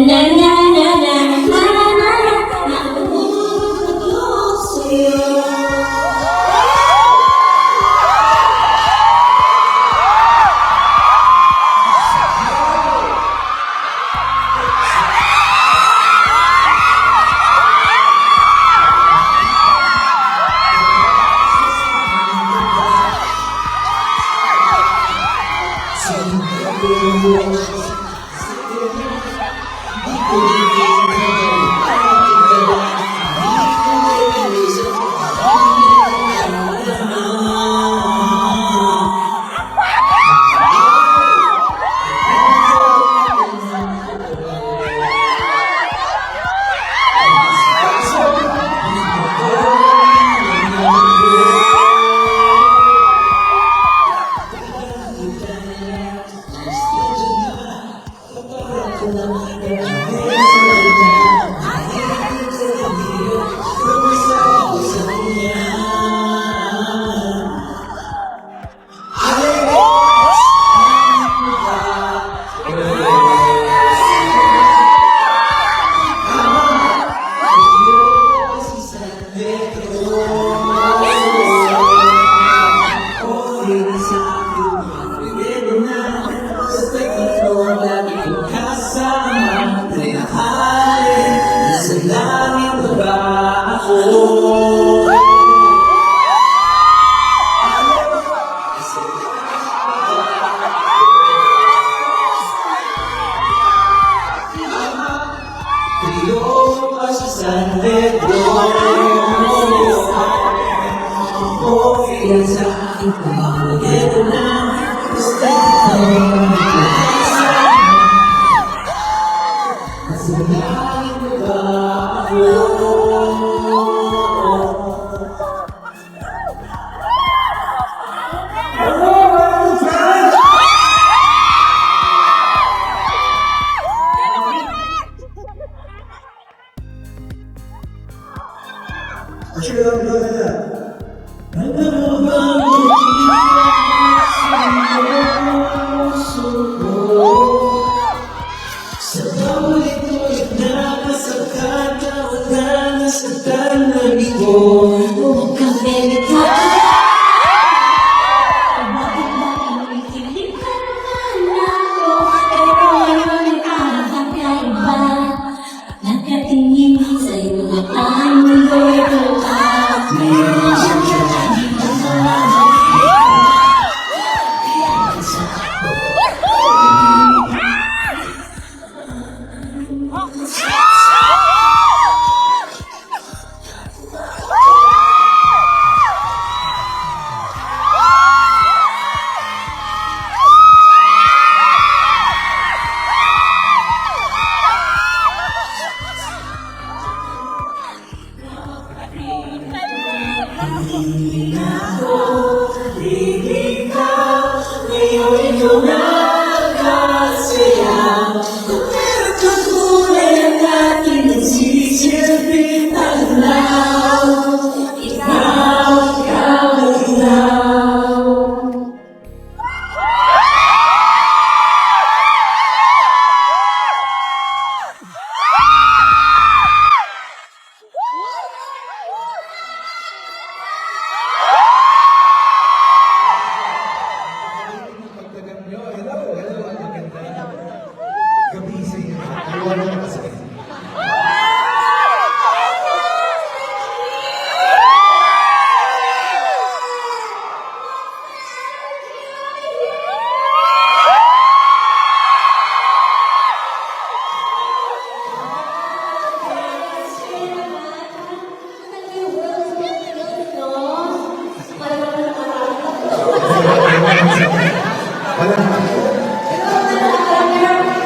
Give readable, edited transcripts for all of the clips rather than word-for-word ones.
na na na na na na na.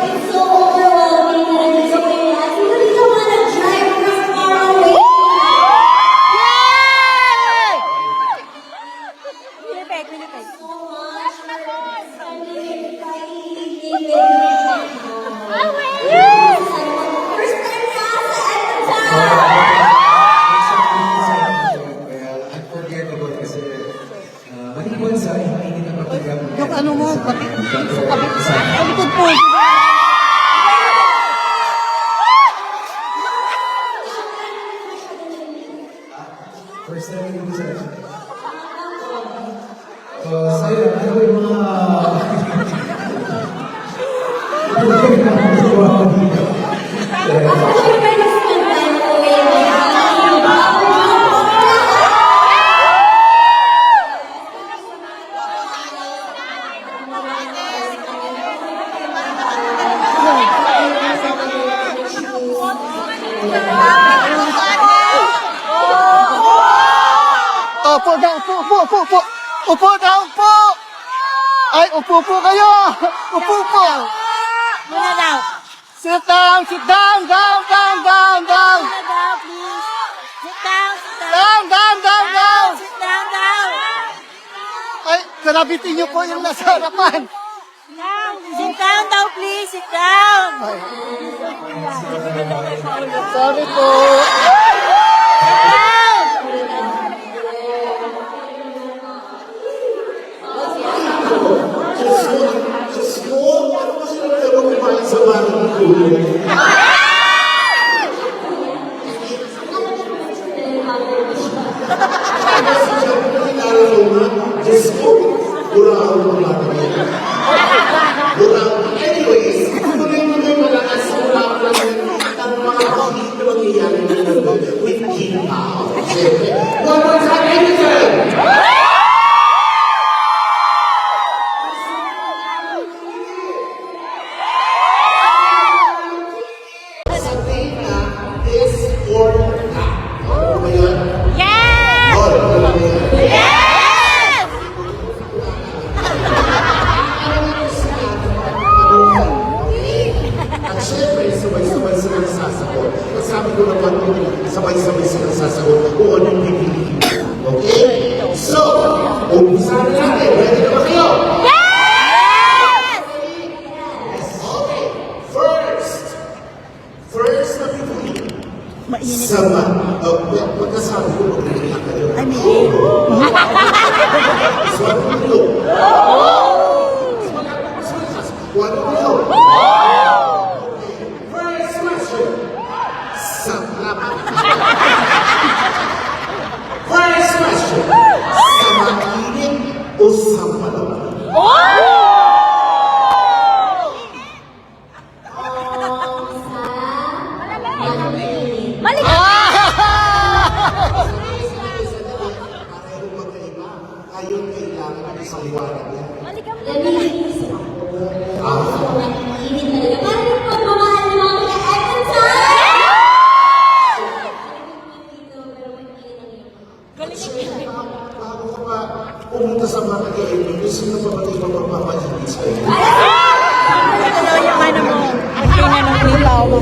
It's so overwhelming. Actually, may spend time ko kayo. Upo daw, upo. Upo daw, upo. Ay, upo kayo. Upo. Muna daw. Sit down. Muna daw, please. Sit down. Down. Sit down. Ay, karabitin niyo po yung nasa harapan. Sit down daw, please. Sit down. Sorry po. Sit down. Anyways, tuloy-tuloy malakas ang laban ng mga pakito nangyayari with King Pao. One more time, anytime! Sabihin na, this or that. Ano ba yun? Yes! Oh, ano ba yun? Yes! At syempre, sabay-sabay sila nasasagot. At sabi ko naman, sabay-sabay sila nasasagot kung ano yung pipiliin. Okay? So, umpisa na natin. Ready na ba kayo? Yes! Okay. First na pipiliin. Mainit. Sama. Pagkasabi ko, mag-iiyak kayo. Ay, may Swat mo nyo. Swat mo nyo. First question. First question. Sa mainit o sa malamig? Pareho magkaiba. Ayun kailangan sa liwanag yan. Nabibigis ako. Ah. Mainit talaga. Parang yung pagmamahal ng mga kaya-Evanson! Bago ka pa pumunta sa mga kaibigan, sino pa ba yung magpapalitin sa'yo? Ito daw yung ano mo. Ang tingnan ng ilaw mo.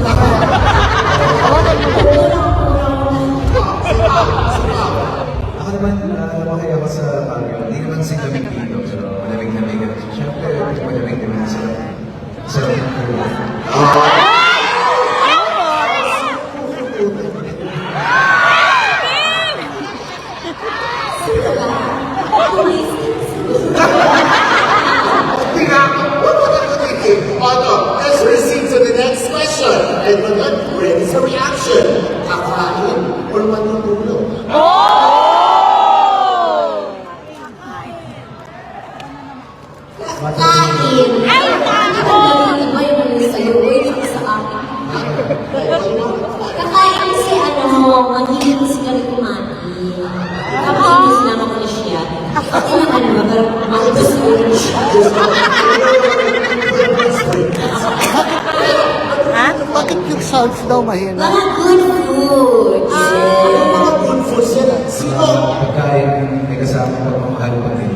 Ako naman, lumaki ako sa Baguio. Hindi naman sigamig dito, so malamig-lamig ako. So, syempre, malamig naman sa Vancouver. Let's proceed to the next question. And we're not ready sa reaction. Kakain or matutulog? Kain! Ay, kakain! Ba yung mga sa'yo? Uy, sa akin. Kakain kasi magiging ka rin kumain. Kapag sinama ko na siya. Kasi naman, pero maubos ko rin siya. Bakit yung sounds daw mahina? Mga good food. Mga good foods yan. Sino? Pagkain, may kasama pagmamahal pa din.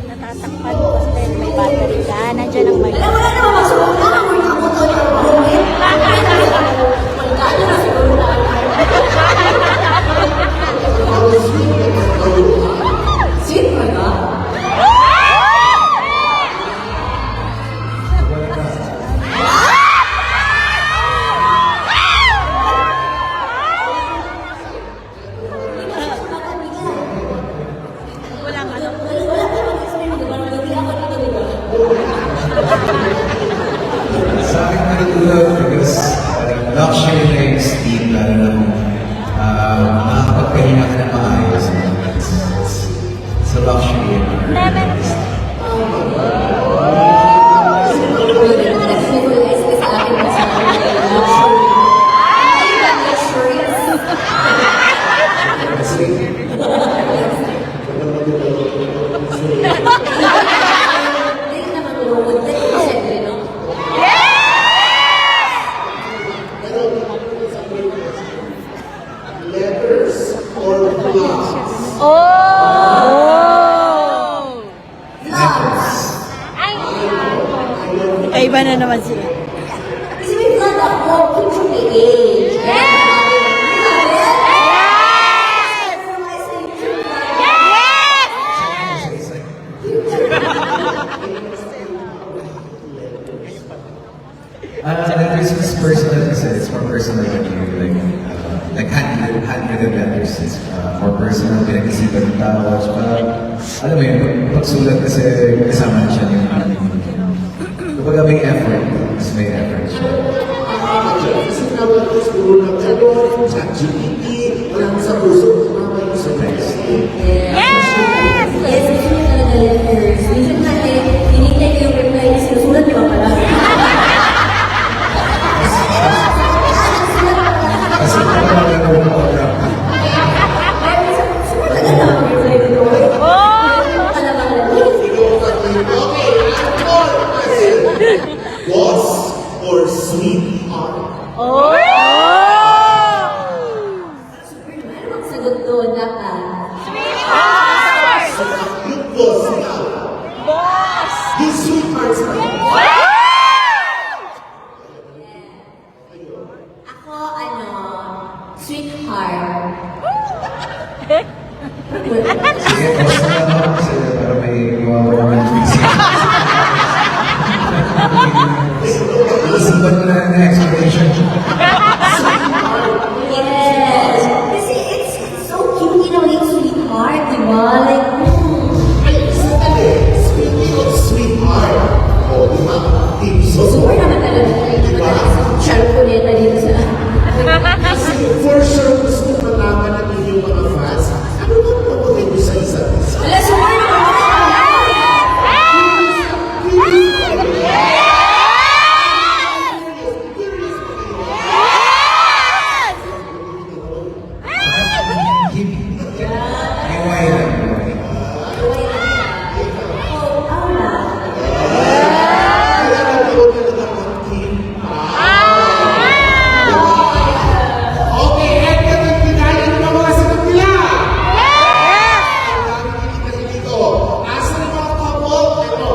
Natatakpan ko kasi dahil may battery ka. Nandiyan ang mic. Alam mo na naman, masuot na lang. Wala ako to. Magkano na siguro na. Sweet ba ka? Walang ano. Wala ka mag-explain. Parang gabi ako dito, di ba? Sa akin natutulog because luxury na yung sleep, lalo na kung nakakapagpahinga ka na maayos. It's a luxury. Iba na naman sila. Kasi may vlog ako, keep from the age. This is personal kasi it's more personal than you, like handwritten letters, it's more personal, pinag-isipan ng tao, so alam mo yun, pagsulat kasi kasama na siya yung kapag may effort, mas may effort siya. Kasi naman ito, siguro lang kayo, ChatGPT, walang sa puso, mamay ko sa text. Yes! Yes, gusto niyo talaga letters. Minsan kasi, hinintay ko yung reply na sinusulat niyo pala. Kasi kapag nagawin ko program, Boss or sweetheart? Sagot doon, dapat. Yung boss niya. Boss! Yung sweetheart sa Ako, sweetheart. sige, boss na lang ako kasi para may iwawa naman yung isipan mo na ng explanation. Yes. Kasi it's so cute in a way, sweetheart, di ba? Like, Ay, sandali. Speaking of sweetheart, di ba? super naman talaga. Charconeta dito sa... Kasi for sure, gusto ko malaman natin yung mga fans. Ano ba pagpapagay mo sa isa't isa? Wala, super naman. Iway lang. Kaya nagkaroon na lang ng team. Okay, and kapag pinahin mo mga sagot nila. Ang dami kinikita dito. Asa ng mga couple? Ito,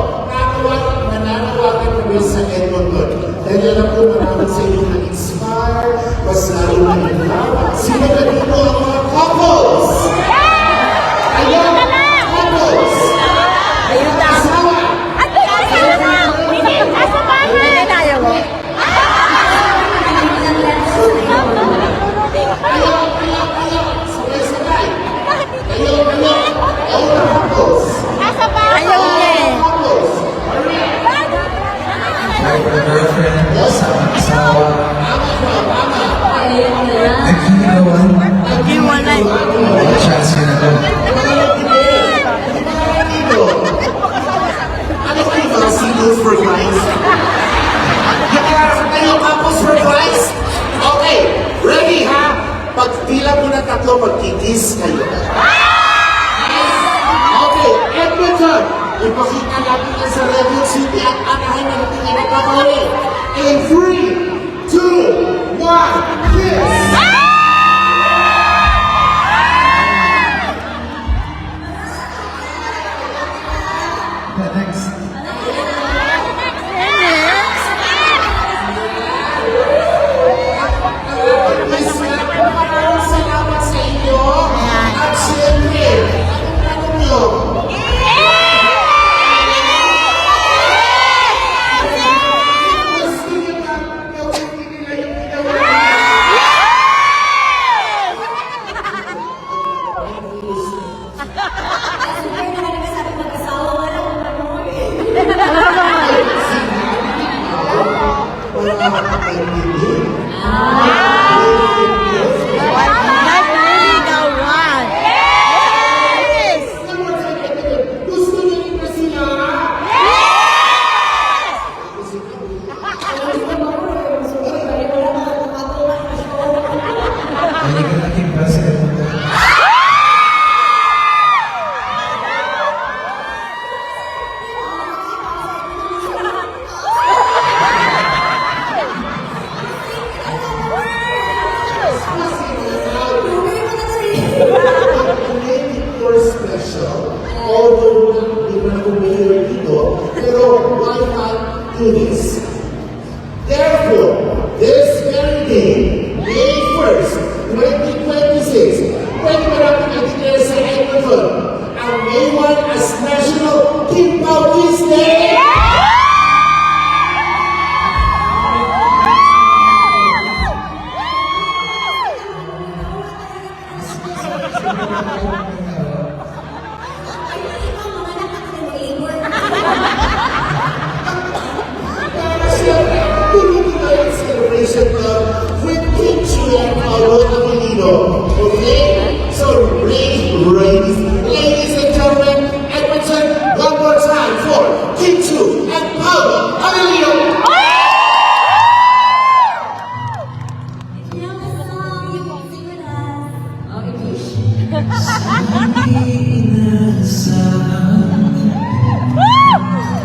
nananawagan kami sa Edmonton. Dahil alam ko maraming sa inyo na-inspire, mas lalo na nila. Sino na dito ang mga couples? Ayun, couples! Ayun na. Asawa! Hindi na ayaw mo. Sabay-sabay. Ayun. All the couples. Ayaw niya eh. Couples. Like a girlfriend, asawa, nag-iiwan, Nag-iwalay. chance yun na to. Ano kayo mga singles for Christ? Nagkaroon kayo couples for Christ? Okay, ready ha? Pag bilang mo na tatlo, magkikis kayo. Okay, Edmonton, ipakita natin yan sa Radio City at anahin na natin yung nakakahuli. In 3, 2, 1, kiss! Next. Maraming salamat sa inyo. At siyempre, anong tanong nyo? Gusto nyo ba gawin nila yung ginawa? Super naman nagsasabi mag-asawa, walang Wala makakaintindi. Like really the one. Yes! Gusto nyo rin ba sila? Balikan natin ba sa Edmonton? do this. Therefore, this very day, May 1st, 2026, pwede ba natin i-declare sa Edmonton ang May 1 as National Kimpaw Kids Day? Celebration Club with King Chu and Paolo Aquilino. Okay? So, ladies and gentlemen, Edmonton, one more time for King Chu and Paolo Aquilino.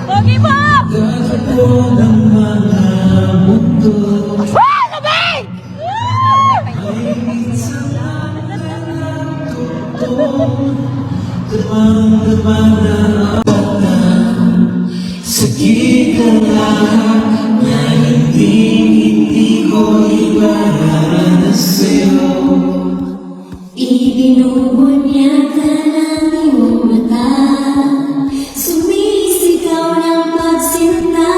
Pogi Bob! Lamig! Sakit ang lahat na hindi ko ipararanas sa'yo. Ibinubunyag ka ng iyong mata, sumisigaw ng pagsinta,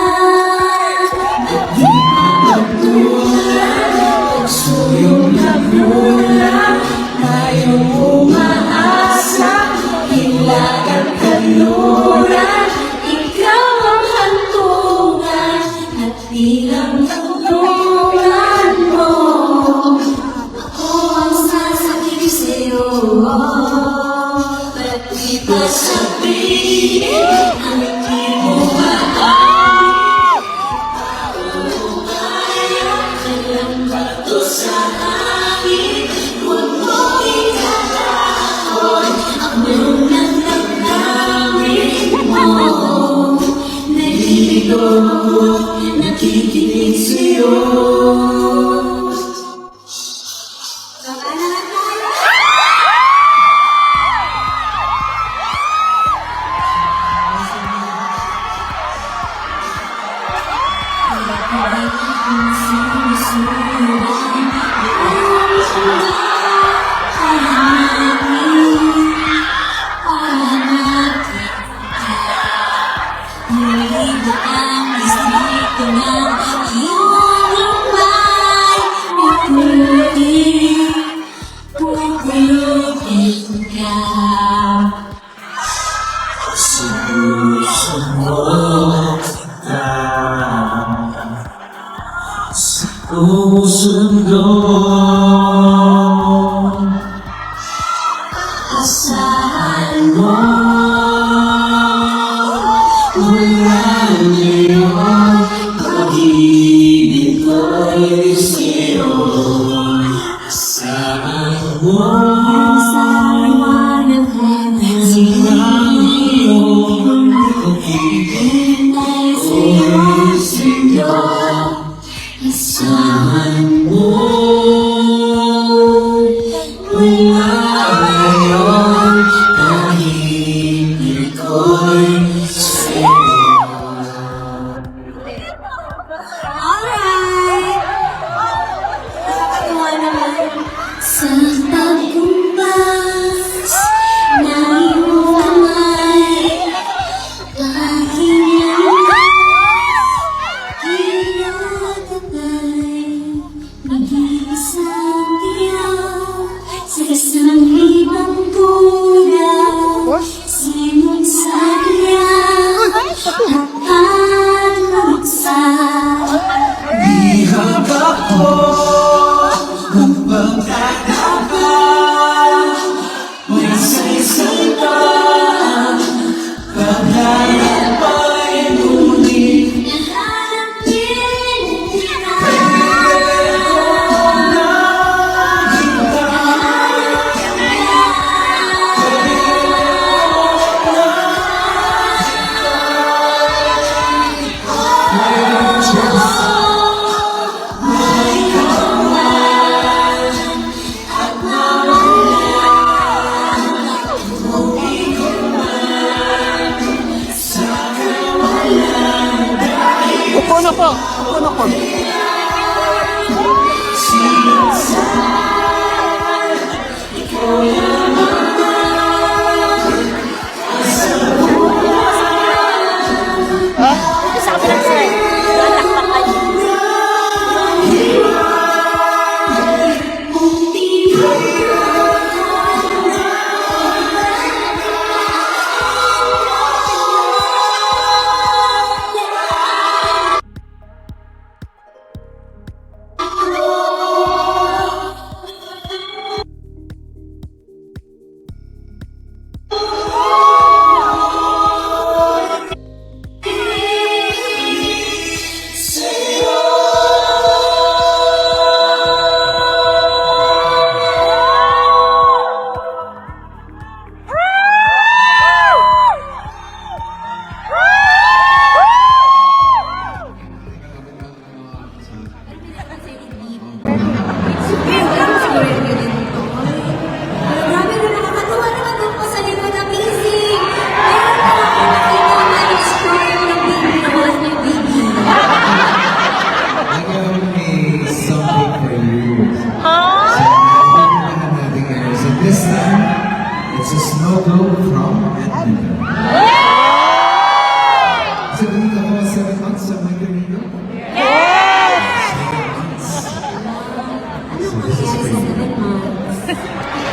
at di mapagtulan, pagsuyong nagmula, tayong umaasa, hilagang kanluran, ikaw ang hantungan, at bilang tulungan mo. Ako ang sasabihin sa'yo, ba't di ba sabihin ang di mo maaari? Paano kaya kailang bato sa akin? Huwag mo itatapon ang mga damdamin mo. Nalilito ako, nakikinig sa'yo. Asahan mo, wala ngayon, pag-ibig ko'y sa'yo. Asahan mo, walang iyong pag-ibig ko'y sa'yo. Asahan mo, wala ngayon, pag-ibig ko'y sa'yo. Alright! Nakakatuwa naman sa pagkumbas na iyong kamay. Aking lakas, kinakatay, nag-iisa Upo na po. Upo na po. Sa kabilang side. Lalakpakan. Grabe na nakakatawa naman doon po sa likod. Amazing! Meron na ako nakita ang story ng baby na wala niya baby. I got me something for you. So, pinuntahan natin ngayon. So this time, it's a snow globe from Edmonton. So, dito ako 7 months sa winter dito? Yes! 7 months. So, this is for you.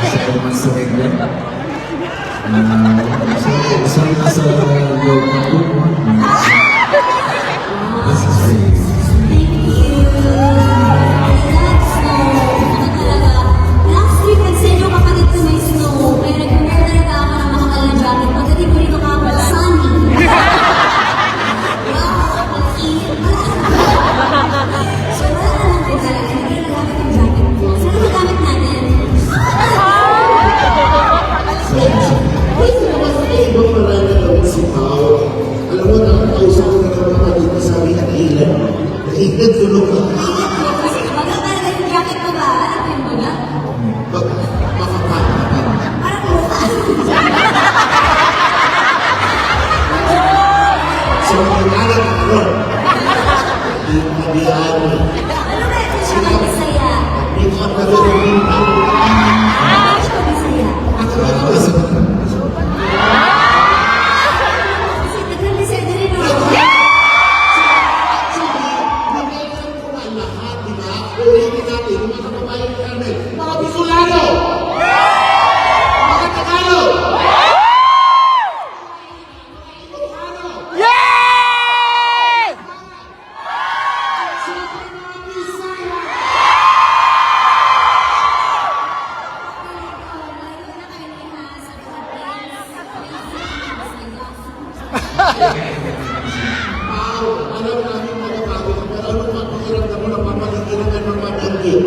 7 months sa winter. So, nasa loob ng room 1 month. This is for you. Thank you. That's talaga. Last week, nag-send yung kapatid ko may snow. Kaya nag-prepare talaga ako ng mahal na jacket. Pagdating ko rito kapag sunny. Wow, ang init pala. So, wala na lang din talaga. Hindi na gamit yung jacket ko. Sana magamit natin. Pwede naman sa ibang marami na gawin si Pao. Alam mo, nakakausap ko na naman mga dito sa amin ang ilan. Naingat tulog ka. Kasi baga talaga yung jacket ko ba? Alam mo yung baga? Makapanapan. Parang mukha. So, kailangan ako. Ibigyan. Ano ba ito siya mag-isaya? Ibigyan ka rin. Ano siya mag-isaya? Kasi nag-isaya din rin ako. Lahat, di ba? Ulitin natin, yung mga kababayan namin. Mga Bicolano! Mga Tagalog! Pao, alam namin mga bago, pero ano pa pakiramdam mo na papaligiran ng mga banggit?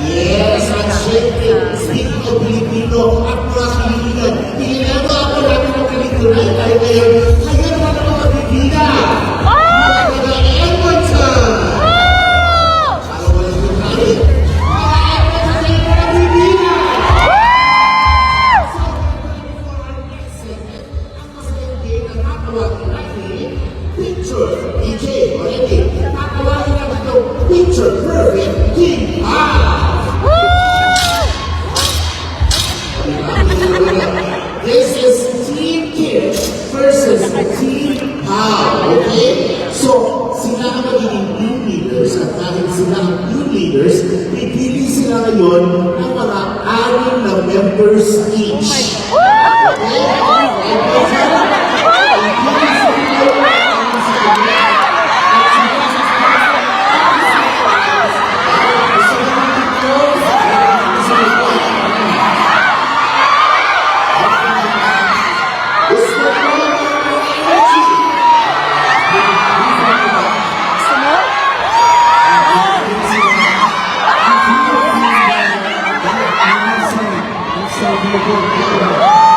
Yes, at syempre, speaking of Filipino at mga Pilipinan, pinilaro ako namin ng kalikunan tayo ngayon. Ngayon naman ang mga bibida. Mga taga-Edmonton. Para wala yung hari. Mga Edmonton ay mga bibida. So, before our next segment, ang masayang game na tatawagin natin, Picture DJ already. Tatawagin natin itong Picture Perfect Team Pal. This is Team Kid versus Team Pal, okay? So, sila ang magiging team leaders at dahil sila ang team leaders, pipili sila ngayon ng mga 6 na members each. Okay? So,